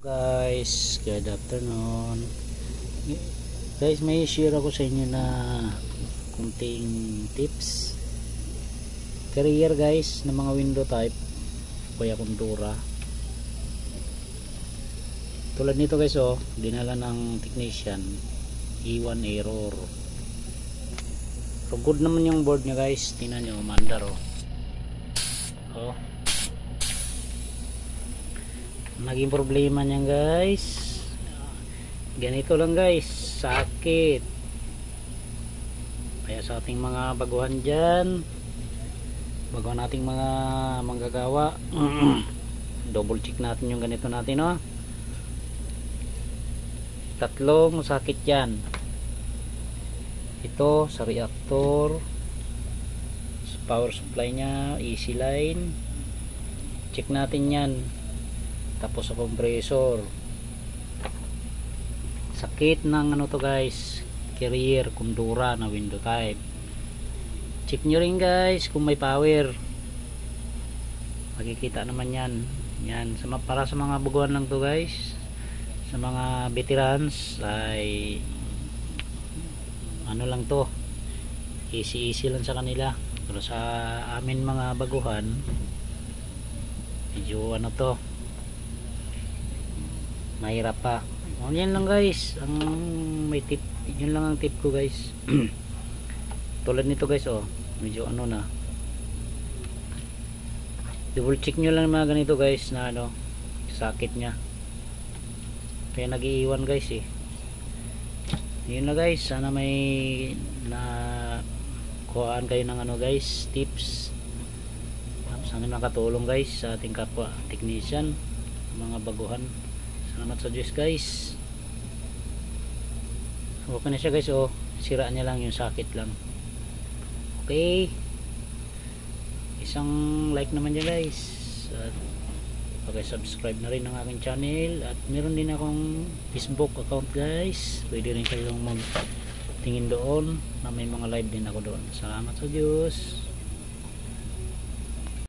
Guys, good afternoon. Guys, may share ako sa inyo na kunting tips career guys ng mga window type kaya kuntura. Tulad nito guys, dinala ng technician, iwan error. So good naman yung board nya guys, tingnan nyo, mandar naging problema niyan guys, ganito lang guys, sakit. Kaya sa ating mga baguhan dyan, baguhan nating mga manggagawa, double check natin yung ganito natin, tatlong sakit yan. Ito sa reactor, sa power supply nya, easy line, check natin yan. Tapos sa compressor, sakit ng ano to guys, carrier, kundura na window type. Check nyo rin guys kung may power, makikita naman yan para sa mga baguhan lang to guys. Sa mga veterans ay ano lang to, easy lang sa kanila, pero sa amin mga baguhan medyo ano to, mahirap pa. Yan lang guys ang may tip, yun lang ang tip ko guys. Tulad nito guys, medyo ano na, double check nyo lang mga ganito guys na sakit nya, kaya nag-iiwan guys yun na guys. Sana may na kuhaan kayo ng guys, tips. Sana makatulong guys sa ating kapwa technician, mga baguhan. Salamat sa Diyos guys. Okay na siya guys, sira niya lang yung sakit lang. Okay, isang like naman niya guys, at subscribe na rin ng aking channel, at meron din akong Facebook account guys, pwede rin kayong magtingin doon na may mga live din ako doon. Salamat sa Diyos.